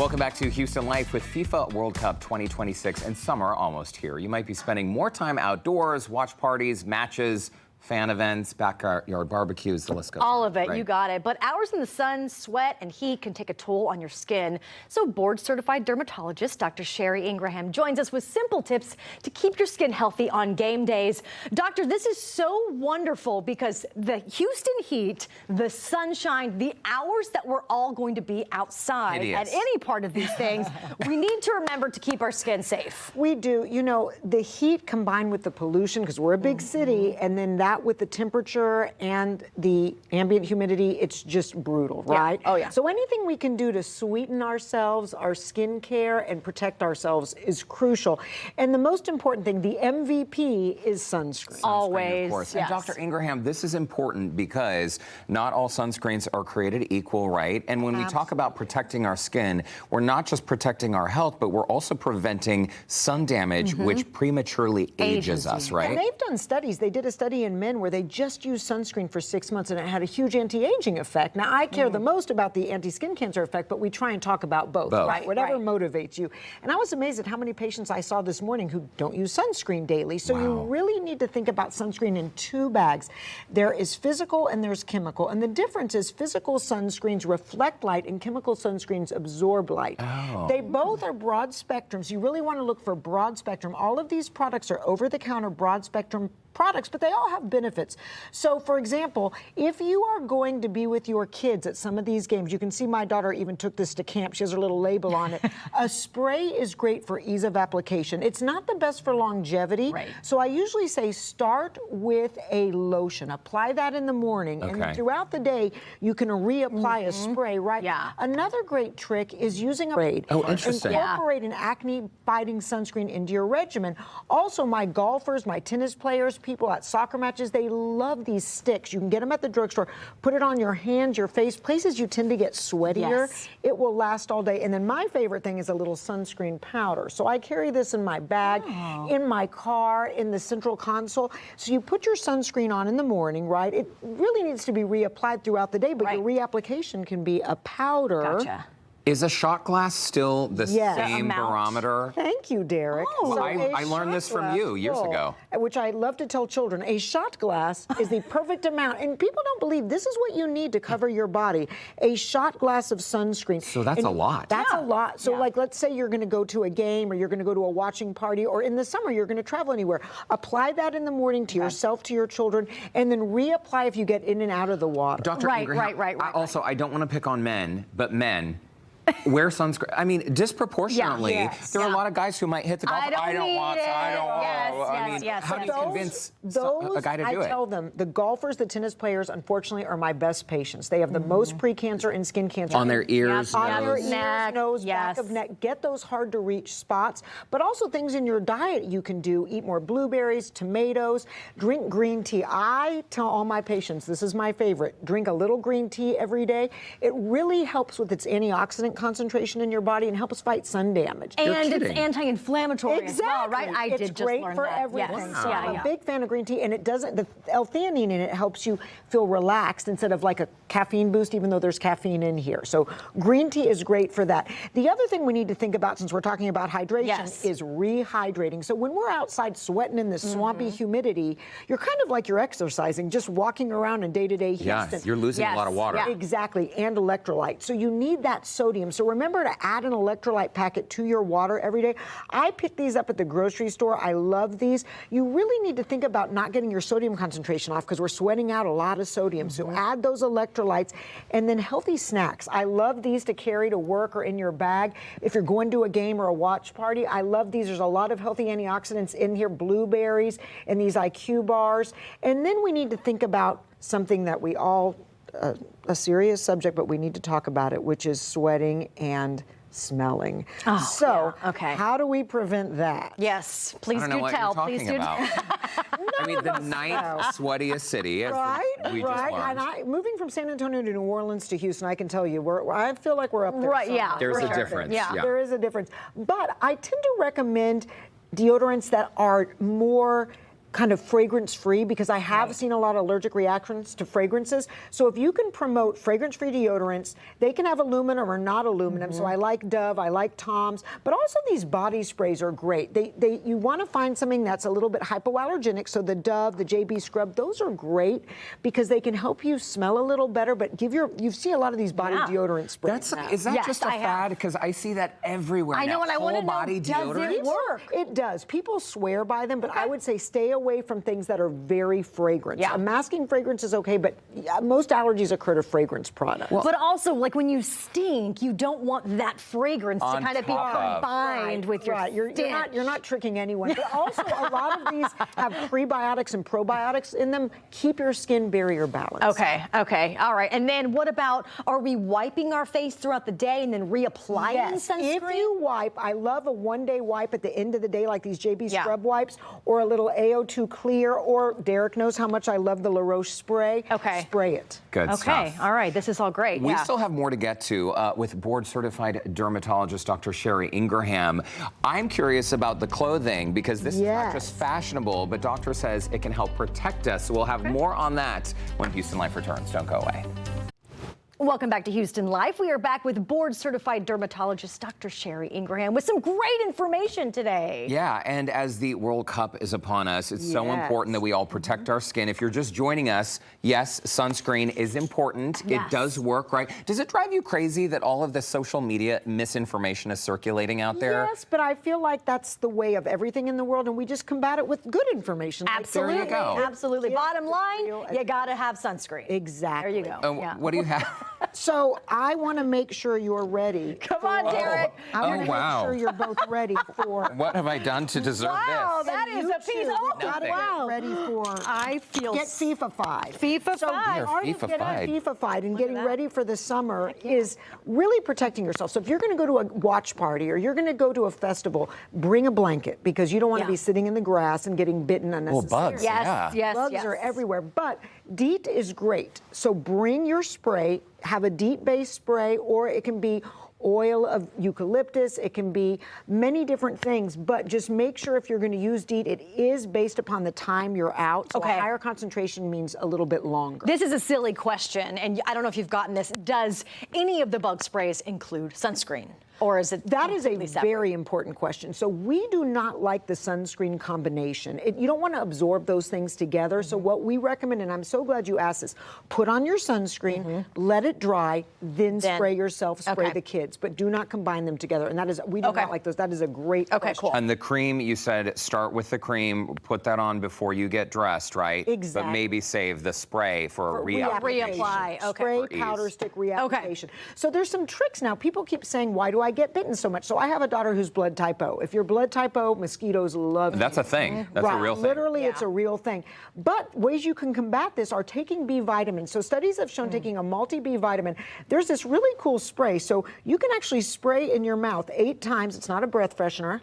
Welcome back to Houston Life with FIFA World Cup 2026 and summer almost here. You might be spending more time outdoors, watch parties, matches, fan events, backyard barbecues, the list goes on. All of it, right? You got it. But hours in the sun, sweat, and heat can take a toll on your skin. So board-certified dermatologist Dr. Sherry Ingraham joins us with simple tips to keep your skin healthy on game days. Doctor, this is so wonderful because the Houston heat, the sunshine, the hours that we're all going to be outside at any part of these things, we need to remember to keep our skin safe. We do. You know, the heat combined with the pollution, because we're a big city, and then that with the temperature and the ambient humidity, it's just brutal, right? Oh, yeah. So anything we can do to sweeten ourselves, our skincare, and protect ourselves is crucial. And the most important thing, the MVP, is sunscreen. Always. Of course. Yes. And Dr. Ingraham, this is important because not all sunscreens are created equal, right? And when we talk about protecting our skin, we're not just protecting our health, but we're also preventing sun damage, which prematurely ages us, right? And they've done studies. They did a study in men where they just used sunscreen for 6 months and it had a huge anti-aging effect. Now, I care the most about the anti-skin cancer effect, but we try and talk about both. Right? Whatever motivates you. And I was amazed at how many patients I saw this morning who don't use sunscreen daily. So you really need to think about sunscreen in two bags. There is physical and there's chemical. And the difference is physical sunscreens reflect light and chemical sunscreens absorb light. They both are broad spectrums. You really want to look for broad spectrum. All of these products are over-the-counter broad spectrum products, but they all have benefits. So, for example, if you are going to be with your kids at some of these games, you can see my daughter even took this to camp. She has her little label on it. A spray is great for ease of application. It's not the best for longevity. So I usually say start with a lotion. Apply that in the morning, and then throughout the day, you can reapply a spray, right? Another great trick is using a braid. Interesting. Incorporate an acne-fighting sunscreen into your regimen. Also, my golfers, my tennis players, people at soccer matches, they love these sticks. You can get them at the drugstore. Put it on your hands, your face, places you tend to get sweatier. It will last all day. And then my favorite thing is a little sunscreen powder. So I carry this in my bag, in my car, in the central console. So you put your sunscreen on in the morning, right? It really needs to be reapplied throughout the day, but your reapplication can be a powder. Is a shot glass still the same barometer? Thank you, Derek. So I learned this from you years ago. Which I love to tell children. A shot glass is the perfect amount. And people don't believe this is what you need to cover your body. A shot glass of sunscreen. So that's a lot. That's a lot. So like, let's say you're going to go to a game or you're going to go to a watching party, or in the summer you're going to travel anywhere. Apply that in the morning to yourself, to your children, and then reapply if you get in and out of the water. Dr. Ingraham, also, I don't want to pick on men, but men wear sunscreen. I mean, disproportionately, there are a lot of guys who might hit the golf. I don't want. How do you convince a guy to do it? I tell them, the golfers, the tennis players, unfortunately, are my best patients. They have the most pre-cancer and skin cancer. On their ears, on their ears, nose, back of neck. Get those hard to reach spots, but also things in your diet you can do. Eat more blueberries, tomatoes, drink green tea. I tell all my patients, this is my favorite, drink a little green tea every day. It really helps with its antioxidant concentration in your body and helps fight sun damage. And it's anti-inflammatory as well, right? I did just learn that. It's great for everything. Yes. So I'm a big fan of green tea, and it doesn't, the L-theanine in it helps you feel relaxed instead of like a caffeine boost, even though there's caffeine in here. So green tea is great for that. The other thing we need to think about, since we're talking about hydration, is rehydrating. So when we're outside sweating in this swampy humidity, you're kind of like you're exercising, just walking around in day-to-day Houston. You're losing a lot of water. Exactly, and electrolyte. So you need that sodium. So remember to add an electrolyte packet to your water every day. I pick these up at the grocery store. I love these. You really need to think about not getting your sodium concentration off because we're sweating out a lot of sodium. So add those electrolytes, and then healthy snacks. I love these to carry to work or in your bag. If you're going to a game or a watch party, I love these. There's a lot of healthy antioxidants in here, blueberries and these IQ bars. And then we need to think about something that we all a serious subject, but we need to talk about it, which is sweating and smelling. How do we prevent that? Yes, please I don't know do what tell. You're talking Please do about. I mean, the ninth sweatiest city. As we just learned. And moving from San Antonio to New Orleans to Houston, I can tell you, I feel like we're up there. There's a difference. There is a difference. But I tend to recommend deodorants that are more kind of fragrance-free, because I have seen a lot of allergic reactions to fragrances. So if you can promote fragrance-free deodorants, they can have aluminum or not aluminum. So I like Dove, I like Tom's, but also these body sprays are great. You want to find something that's a little bit hypoallergenic. So the Dove, the JB Scrub, those are great because they can help you smell a little better. But you see a lot of these body deodorant sprays. Is that just a fad? Because I see that everywhere. I know, and I want to know, body deodorant. does it work? It does. People swear by them, but I would say stay away from things that are very fragrant. A masking fragrance is okay, but most allergies occur to fragrance products. But also, like when you stink, you don't want that fragrance to kind of be combined with your You're not tricking anyone. But also, a lot of these have prebiotics and probiotics in them. Keep your skin barrier balanced. Okay, all right. And then what about, are we wiping our face throughout the day and then reapplying sunscreen? If you wipe, I love a one-day wipe at the end of the day, like these JB Scrub wipes, or a little AO2 Clear, or Derek knows how much I love the La Roche spray. Spray it. Good stuff. Okay, all right. This is all great. We still have more to get to with board-certified dermatologist Dr. Sherry Ingraham. I'm curious about the clothing because this is not just fashionable, but doctor says it can help protect us. So we'll have more on that when Houston Life returns. Don't go away. Welcome back to Houston Life. We are back with board-certified dermatologist Dr. Sherry Ingraham with some great information today. Yeah, and as the World Cup is upon us, it's so important that we all protect our skin. If you're just joining us, yes, sunscreen is important. It does work, right? Does it drive you crazy that all of this social media misinformation is circulating out there? Yes, but I feel like that's the way of everything in the world, and we just combat it with good information. Absolutely. There you go. Absolutely. Bottom line, you got to have sunscreen. Exactly. There you go. What do you have? So I want to make sure you're ready. Come on, Derek. I want to make sure you're both ready for. What have I done to deserve Wow, this? that is a piece of Get ready for. I feel Get FIFA 5. FIFA 5. Part of getting FIFA 5 and getting ready for the summer is really protecting yourself. So if you're going to go to a watch party or you're going to go to a festival, bring a blanket because you don't want to be sitting in the grass and getting bitten unnecessarily. Well, bugs. Yes. Bugs are everywhere. But DEET is great. So bring your spray, have a DEET-based spray, or it can be oil of eucalyptus, it can be many different things, but just make sure if you're going to use DEET, it is based upon the time you're out. So a higher concentration means a little bit longer. This is a silly question, and I don't know if you've gotten this. Does any of the bug sprays include sunscreen? Or is it That is a separate? very important question. So we do not like the sunscreen combination. You don't want to absorb those things together. So what we recommend, and I'm so glad you asked this, put on your sunscreen, let it dry, then spray yourself, spray the kids. But do not combine them together. And that is, we do not like those. That is a great question. Cool. And the cream, you said start with the cream, put that on before you get dressed, right? Exactly. But maybe save the spray for reapplication. Reapply. Spray, powder, stick, reapplication. So there's some tricks now. People keep saying, why do I get bitten so much? So I have a daughter who's blood type O. If you're blood type O, mosquitoes love you. That's a thing. That's a real thing. Literally, it's a real thing. But ways you can combat this are taking B vitamins. So studies have shown taking a multi-B vitamin. There's this really cool spray. So you can actually spray in your mouth 8 times. It's not a breath freshener.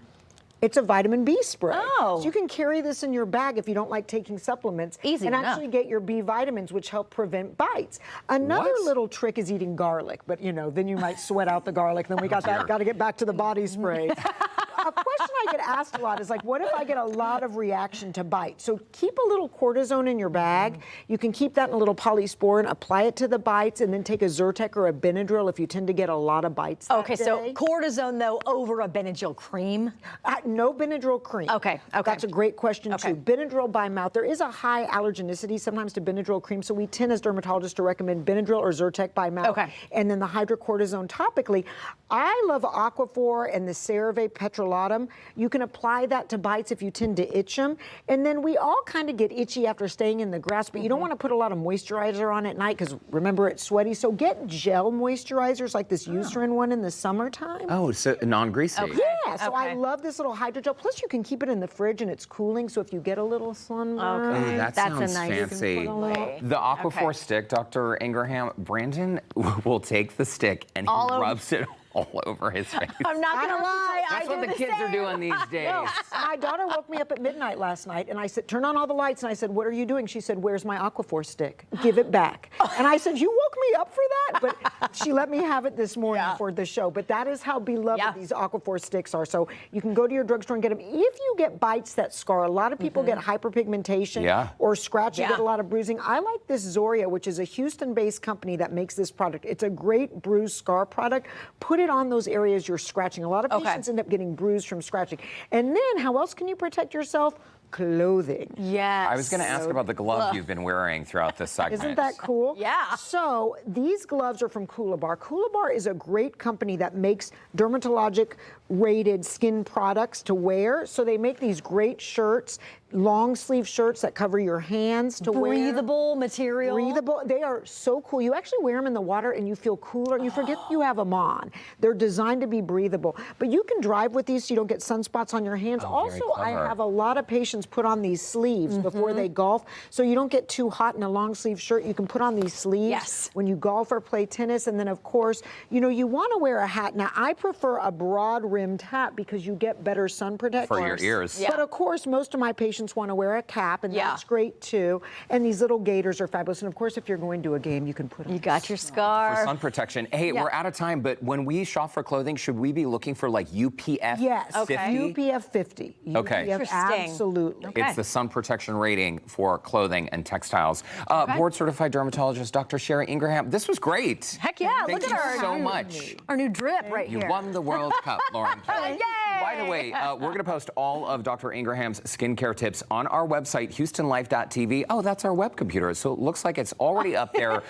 It's a vitamin B spray. So you can carry this in your bag if you don't like taking supplements. Easy and enough. actually get your B vitamins, which help prevent bites. Another little trick is eating garlic, but then you might sweat out the garlic. Then we got to get back to the body spray. A question I get asked a lot is like, what if I get a lot of reaction to bite? So keep a little cortisone in your bag. You can keep that in a little polysporin, apply it to the bites, and then take a Zyrtec or a Benadryl if you tend to get a lot of bites that day. So cortisone, though, over a Benadryl cream? No Benadryl cream. Okay. That's a great question, too. Benadryl by mouth. There is a high allergenicity sometimes to Benadryl cream, so we tend as dermatologists to recommend Benadryl or Zyrtec by mouth. And then the hydrocortisone topically. I love Aquaphor and the CeraVe Petrolatum. You can apply that to bites if you tend to itch them. And then we all kind of get itchy after staying in the grass, but you don't want to put a lot of moisturizer on at night because remember, it's sweaty. So get gel moisturizers like this Eucerin one in the summertime. Oh, so non-greasy. Yeah, so I love this little hydrogel. Plus, you can keep it in the fridge and it's cooling. So if you get a little sunburn, That sounds fancy. The Aquaphor stick, Dr. Ingraham, Brandon will take the stick and he rubs it all over his face. I'm not going to lie. That's what the kids are doing these days. No, my daughter woke me up at midnight last night, and I said, turn on all the lights, and I said, what are you doing? She said, where's my Aquaphor stick? Give it back. And I said, you woke me up for that? But she let me have it this morning for the show. But that is how beloved these Aquaphor sticks are. So you can go to your drugstore and get them. If you get bites that scar, a lot of people get hyperpigmentation or scratch, you get a lot of bruising. I like this Zoria, which is a Houston-based company that makes this product. It's a great bruise scar product. Put it on those areas you're scratching. A lot of patients end up getting bruised from scratching. And then how else can you protect yourself? Clothing. Yes. I was going to ask about the glove you've been wearing throughout this segment. Isn't that cool? Yeah. So these gloves are from Coolabar. Coolabar is a great company that makes dermatologic rated skin products to wear. So they make these great shirts, long sleeve shirts that cover your hands to wear. Breathable material. Breathable. They are so cool. You actually wear them in the water and you feel cooler. You forget you have them on. They're designed to be breathable. But you can drive with these so you don't get sunspots on your hands. Also, I have a lot of patients put on these sleeves before they golf, so you don't get too hot in a long sleeve shirt. You can put on these sleeves when you golf or play tennis. And then, of course, you know, you want to wear a hat. Now, I prefer a broad rimmed hat because you get better sun protection. For your ears. But of course, most of my patients want to wear a cap, and that's great too. And these little gaiters are fabulous. And of course, if you're going to a game, you can put them. You got your scarf. For sun protection. Hey, we're out of time, but when we shop for clothing, should we be looking for like UPF 50? UPF 50. Okay. UPF, absolutely. It's the sun protection rating for clothing and textiles. Board certified dermatologist Dr. Sherry Ingraham. This was great. Heck yeah! Thank look you at our so much. Our new drip right You here. won the World Cup, Lauren. Yay! By the way, we're going to post all of Dr. Ingraham's skincare tips on our website, HoustonLife.tv. Oh, that's our web computer, so it looks like it's already up there.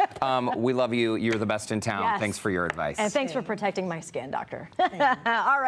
We love you. You're the best in town. Yes. Thanks for your advice. And thanks for protecting my skin, doctor. All right.